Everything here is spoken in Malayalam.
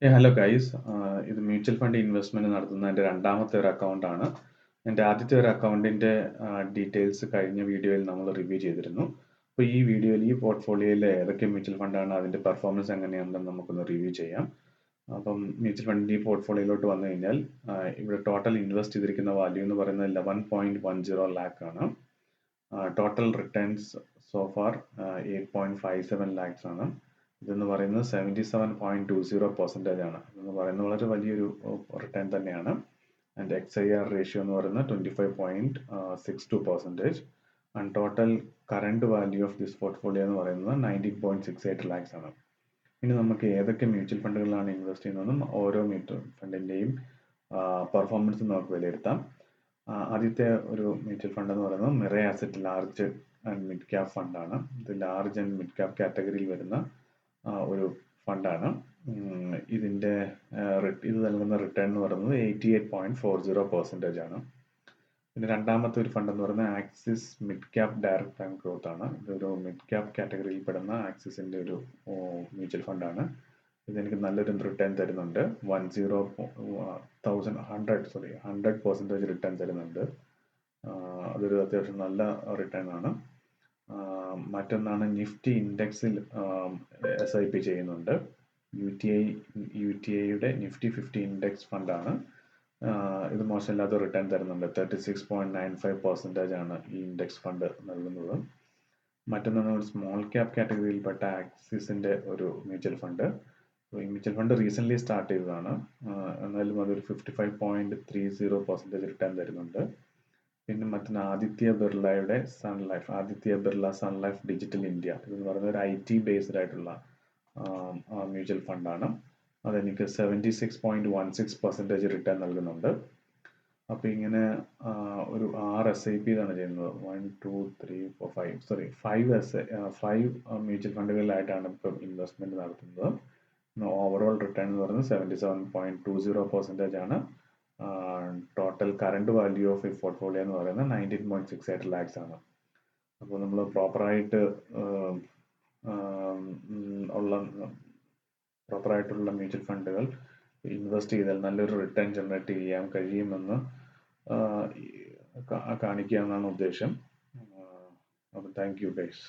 Hello guys. ഇത് മ്യൂച്വൽ ഫണ്ട് ഇൻവെസ്റ്റ്മെന്റ് നടത്തുന്ന എൻ്റെ രണ്ടാമത്തെ ഒരു അക്കൗണ്ടാണ്. എൻ്റെ ആദ്യത്തെ ഒരു അക്കൗണ്ടിൻ്റെ ഡീറ്റെയിൽസ് കഴിഞ്ഞ വീഡിയോയിൽ നമ്മൾ റിവ്യൂ ചെയ്തിരുന്നു. അപ്പോൾ ഈ വീഡിയോയിൽ ഈ പോർട്ട്ഫോളിയോയിൽ ഏതൊക്കെ മ്യൂച്വൽ ഫണ്ടാണ്, അതിൻ്റെ പെർഫോമൻസ് എങ്ങനെയാണെന്ന് നമുക്കൊന്ന് റിവ്യൂ ചെയ്യാം. അപ്പം മ്യൂച്വൽ ഫണ്ടിൻ്റെ ഈ പോർട്ട്ഫോളിയോയിലോട്ട് വന്നു കഴിഞ്ഞാൽ ഇവിടെ ടോട്ടൽ ഇൻവെസ്റ്റ് ചെയ്തിരിക്കുന്ന വാല്യൂ എന്ന് പറയുന്നത് 11.10 ലാക്ക് ആണ്. Total returns so far 8.57 lakhs ആണ്. ഇതെന്ന് പറയുന്നത് 77.20% ആണ്. എന്ന് പറയുന്നത് വളരെ വലിയൊരു റിട്ടേൺ തന്നെയാണ്. ആൻഡ് XIR റേഷ്യോ എന്ന് പറയുന്നത് 25.62%. And total current value of this portfolio എന്ന് പറയുന്നത് 19.68 ലാക്സ് ആണ്. ഇനി നമുക്ക് ഏതൊക്കെ മ്യൂച്വൽ ഫണ്ടുകളിലാണ് ഇൻവെസ്റ്റ് ചെയ്യുന്നതെന്നും ഓരോ മ്യൂച്വൽ ഫണ്ടിൻ്റെയും പെർഫോമൻസ് നമുക്ക് വിലയിരുത്താം. ആദ്യത്തെ ഒരു മ്യൂച്വൽ ഫണ്ട് എന്ന് പറയുന്നത് Mirae asset large and mid cap ഫണ്ടാണ്. ഇത് ലാർജ് ആൻഡ് മിഡ് ക്യാപ് കാറ്റഗറിയിൽ വരുന്ന ഒരു ഫണ്ടാണ്. ഇത് നൽകുന്ന റിട്ടേൺ എന്ന് പറയുന്നത് 88.40% ആണ്. പിന്നെ രണ്ടാമത്തെ ഒരു ഫണ്ട് എന്ന് പറയുന്നത് axis mid cap direct and growth ആണ്. ഇതൊരു മിഡ് ക്യാപ് കാറ്റഗറിയിൽ പെടുന്ന ആക്സിസിന്റെ ഒരു മ്യൂച്വൽ ഫണ്ടാണ്. ഇതെനിക്ക് നല്ലൊരു റിട്ടേൺ തരുന്നുണ്ട്. 100% റിട്ടേൺ തരുന്നുണ്ട്. അതൊരു അത്യാവശ്യം നല്ല റിട്ടേൺ ആണ്. മറ്റൊന്നാണ് നിഫ്റ്റി ഇൻഡെക്സിൽ SIP ചെയ്യുന്നുണ്ട്. UTIയുടെ നിഫ്റ്റി 50 ഇൻഡെക്സ് ഫണ്ടാണ്. ഇത് മോശമില്ലാത്ത റിട്ടേൺ തരുന്നുണ്ട്. 36.95% ആണ് ഈ ഇൻഡെക്സ് ഫണ്ട് നൽകുന്നത്. മറ്റൊന്നാണ് ഒരു സ്മോൾ ക്യാപ് കാറ്റഗറിയിൽപ്പെട്ട ആക്സിസിന്റെ ഒരു മ്യൂച്വൽ ഫണ്ട്. ഈ മ്യൂച്വൽ ഫണ്ട് റീസെന്റ് സ്റ്റാർട്ട് ചെയ്തതാണ്. എന്നാലും അതൊരു 55.30% റിട്ടേൺ തരുന്നുണ്ട്. പിന്നെ മറ്റൊന്ന് ആദിത്യ ബിർളയുടെ Aditya Birla Sun Life digital India. ഇതെന്ന് പറയുന്നത് ഒരു IT ബേസ്ഡ് ആയിട്ടുള്ള മ്യൂച്വൽ ഫണ്ടാണ്. അതെനിക്ക് 76.16% റിട്ടേൺ നൽകുന്നുണ്ട്. അപ്പോൾ ഇങ്ങനെ ഒരു 6 SIP ആണ് ചെയ്യുന്നത്. 1 2 3 4 5 മ്യൂച്വൽ ഫണ്ടുകളിലായിട്ടാണ് ഇപ്പം ഇൻവെസ്റ്റ്മെന്റ് നടത്തുന്നത്. ഓവറോൾ റിട്ടേൺ എന്ന് പറയുന്നത് 77.20% ആണ്. ടോട്ടൽ കറണ്ട് വാല്യൂ ഓഫ് ഈ പോർട്ട്ഫോളിയോ എന്ന് പറയുന്നത് 19.68 ലാക്സ് ആണ്. അപ്പോൾ നമ്മൾ പ്രോപ്പറായിട്ടുള്ള മ്യൂച്വൽ ഫണ്ടുകൾ ഇൻവെസ്റ്റ് ചെയ്താൽ നല്ലൊരു റിട്ടേൺ ജനറേറ്റ് ചെയ്യാൻ കഴിയുമെന്ന് കാണിക്കുക എന്നാണ് ഉദ്ദേശം. അപ്പോൾ താങ്ക് യു ഗൈസ്.